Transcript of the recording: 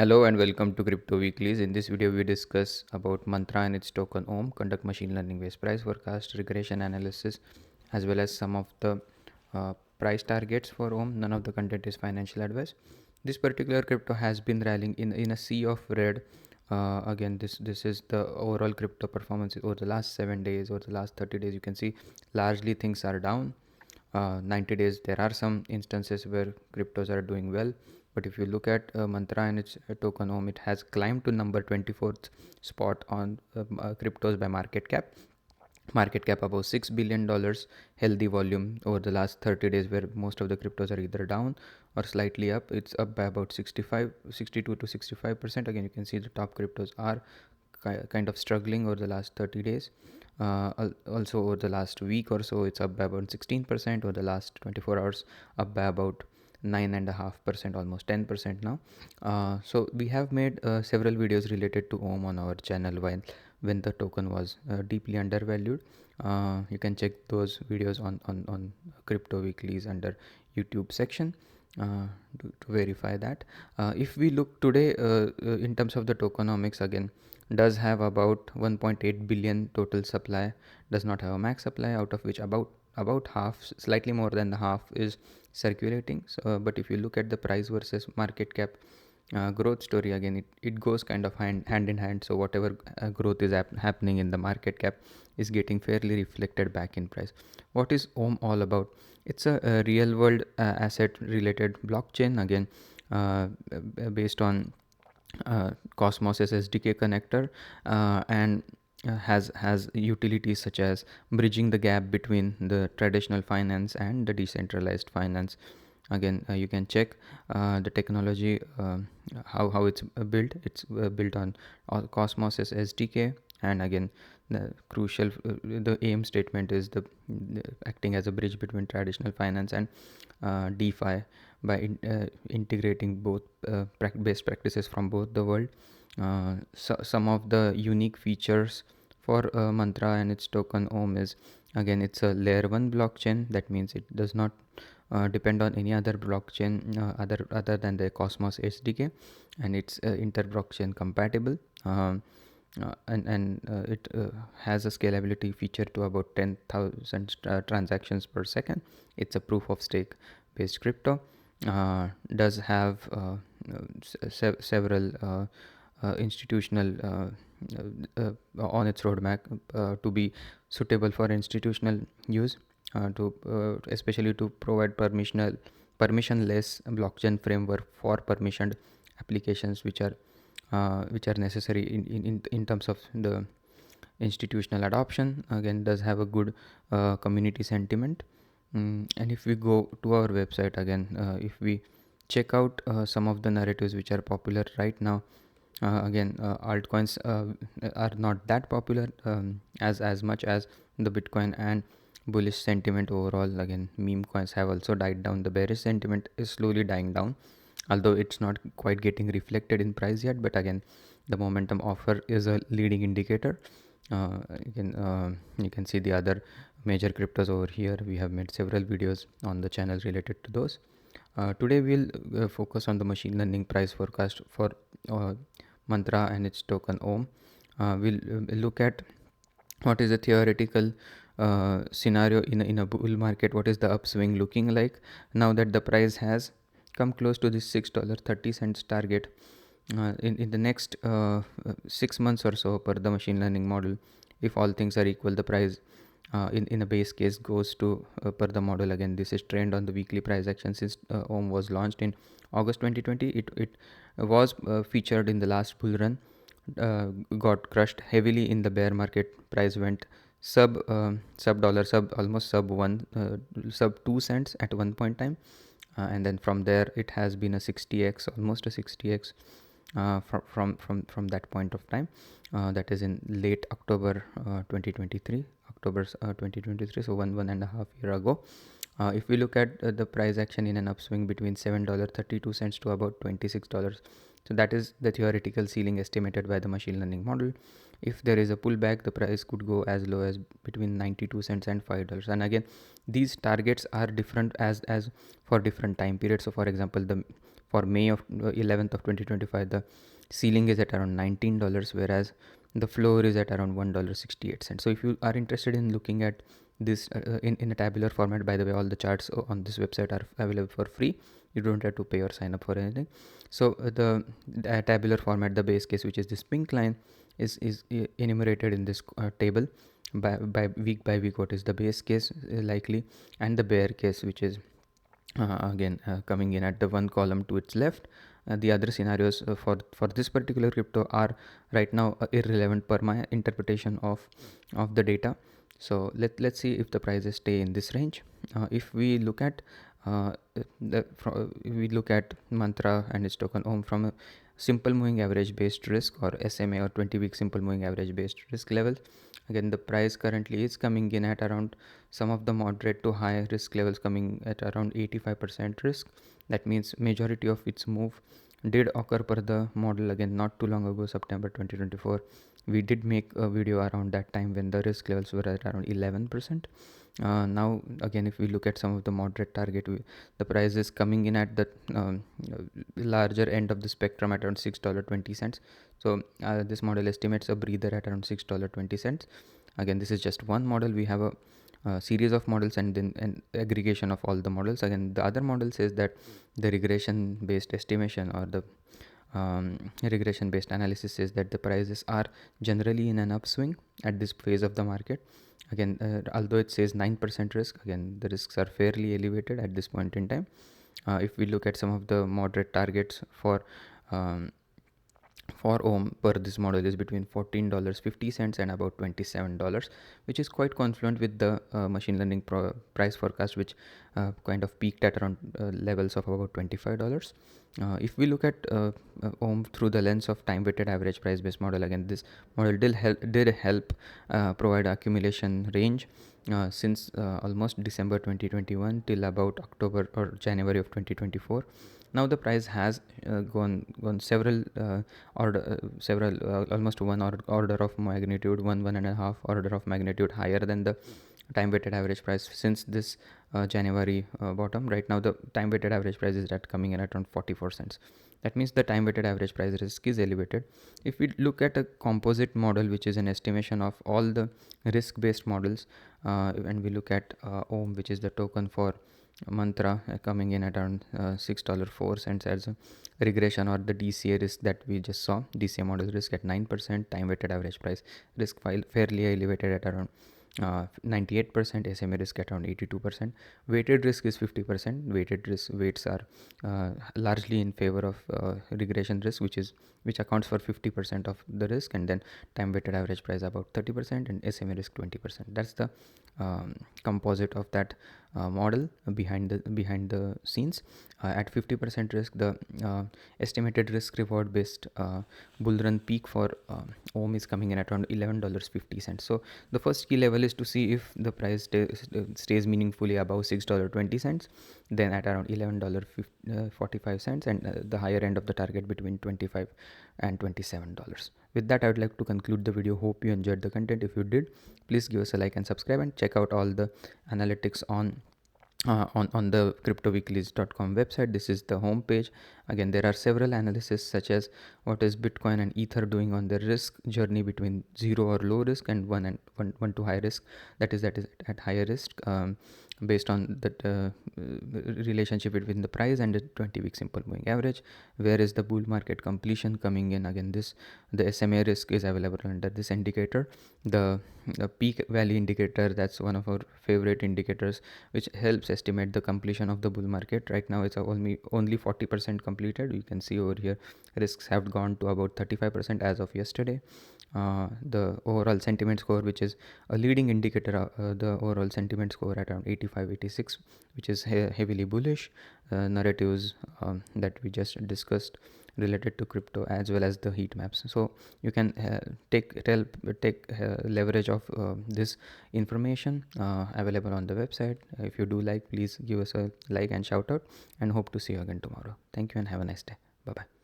Hello and welcome to Crypto Weeklies. In this video, we discuss about Mantra and its token Ohm, conduct machine learning based price forecast, regression analysis, as well as some of the price targets for Ohm. None of the content is financial advice. This particular crypto has been rallying in a sea of red. Again, this is the overall crypto performance over the last 7 days, or the last 30 days. You can see largely things are down. 90 days, there are some instances where cryptos are doing well, but if you look at Mantra and its token Ohm, it has climbed to number 24th spot on cryptos by market cap above $6 billion, healthy volume over the last 30 days, where most of the cryptos are either down or slightly up. It's up by about 62 to 65%. Again, you can see the top cryptos are kind of struggling over the last 30 days. Also over the last week or so, it's up by about 16%. Over the last 24 hours, up by about 9.5%, almost 10% now. So we have made several videos related to Ohm on our channel when the token was deeply undervalued. You can check those videos on Crypto Weeklies under YouTube section to verify that. If we look today in terms of the tokenomics, again, does have about 1.8 billion total supply, does not have a max supply, out of which about half, slightly more than the half, is circulating. So, but if you look at the price versus market cap growth story, again, it goes kind of hand in hand. So whatever growth is happening in the market cap is getting fairly reflected back in price. What is Ohm all about? It's a real world asset related blockchain, again, based on Cosmos SDK connector, and has utilities such as bridging the gap between the traditional finance and the decentralized finance. Again, you can check the technology, how it's built. It's built on Cosmos SDK, and again, the aim statement is the acting as a bridge between traditional finance and DeFi by integrating both best practices from both the world. So some of the unique features for Mantra and its token Ohm is, again, it's a layer 1 blockchain. That means it does not depend on any other blockchain other than the Cosmos SDK, and it's inter blockchain compatible. And it has a scalability feature to about 10,000 transactions per second. It's a proof of stake based crypto. Does have several institutional on its roadmap to be suitable for institutional use, especially to provide permissionless blockchain framework for permissioned applications, which are necessary in terms of the institutional adoption. Again, does have a good community sentiment. And if we go to our website, again, if we check out some of the narratives which are popular right now, again, altcoins are not that popular as much as the Bitcoin and bullish sentiment overall. Again, meme coins have also died down. The bearish sentiment is slowly dying down, although it's not quite getting reflected in price yet. But again, the momentum offer is a leading indicator. You can see the other major cryptos over here. We have made several videos on the channel related to those. Today we'll focus on the machine learning price forecast for Mantra and its token Ohm. We'll look at what is the theoretical scenario in a bull market. What is the upswing looking like now that the price has come close to this $6.30 target? In the next 6 months or so, per the machine learning model, if all things are equal, the price in a base case goes to per the model. Again, this is trend on the weekly price action since Ohm was launched in August 2020. It was featured in the last bull run, got crushed heavily in the bear market. Price went sub dollar, almost sub 2 cents at one point time, and then from there it has been a 60x, almost a 60x from that point of time. That is in late October 2023, October 2023, so one and a half year ago. If we look at the price action in an upswing between $7.32 to about $26 So that is the theoretical ceiling estimated by the machine learning model. If there is a pullback, the price could go as low as between 92 cents and $5. And again, these targets are different as for different time periods. So for example, the for May of 11th of 2025, the ceiling is at around $19, whereas the floor is at around $1.68. So if you are interested in looking at this in a tabular format, by the way, all the charts on this website are available for free. You don't have to pay or sign up for anything. So the tabular format, the base case, which is this pink line, is enumerated in this table by week what is the base case likely, and the bear case, which is again coming in at the one column to its left. The other scenarios for this particular crypto are right now irrelevant per my interpretation of the data. So let's see if the prices stay in this range. If we look at we look at Mantra and its token Om from a simple moving average based risk, or SMA, or 20-week simple moving average based risk levels. Again, the price currently is coming in at around some of the moderate to high risk levels, coming at around 85% risk. That means majority of its move did occur per the model. Again, not too long ago, September 2024, we did make a video around that time when the risk levels were at around 11%. Now again, if we look at some of the moderate target, the price is coming in at the larger end of the spectrum at around $6.20. So this model estimates a breather at around $6.20. Again, this is just one model. We have a series of models and then an aggregation of all the models. Again, the other model says that the regression based estimation, or the regression based analysis, says that the prices are generally in an upswing at this phase of the market. Again, although it says 9% risk, again the risks are fairly elevated at this point in time. If we look at some of the moderate targets um, for Ohm per this model is between $14.50 and about $27, which is quite confluent with the machine learning price forecast, which kind of peaked at around levels of about $25. If we look at Ohm through the lens of time weighted average price based model, again this model did help provide accumulation range since almost December 2021 till about October or January of 2024. Now the price has gone several almost one order of magnitude, one and a half order of magnitude higher than the time weighted average price since this January bottom. Right now the time weighted average price is coming in at around 44 cents. That means the time weighted average price risk is elevated. If we look at a composite model, which is an estimation of all the risk based models, and we look at Ohm, which is the token for Mantra, coming in at around $6.04 as a regression, or the DCA risk that we just saw. DCA model risk at 9%, time weighted average price risk fairly elevated at around 98%, SMA risk at around 82%. Weighted risk is 50%. Weighted risk weights are largely in favor of regression risk, which accounts for 50% of the risk, and then time weighted average price about 30%, and SMA risk 20%. That's the composite of that model behind the scenes. At 50% risk, the estimated risk reward based bull run peak for Ohm is coming in at around $11.50. So the first key level is to see if the price stays meaningfully above $6.20, then at around $11.45, and the higher end of the target between $25 and $27. With that, I would like to conclude the video. Hope you enjoyed the content. If you did, please give us a like and subscribe, and check out all the analytics on the cryptoweeklies.com website. This is the home page. Again, there are several analysis, such as what is Bitcoin and Ether doing on their risk journey between zero or low risk and one to high risk, that is at higher risk, based on the relationship between the price and the 20-week simple moving average. Where is the bull market completion coming in? Again, the SMA risk is available under this indicator. The peak value indicator, that's one of our favorite indicators, which helps estimate the completion of the bull market. Right now it's only 40% completed. You can see over here risks have gone to about 35% as of yesterday. The overall sentiment score, which is a leading indicator, the overall sentiment score at around 85-86, which is heavily bullish. Narratives that we just discussed related to crypto, as well as the heat maps. So you can take leverage of this information available on the website. If you do like, please give us a like and shout out, and hope to see you again tomorrow. Thank you and have a nice day. Bye bye.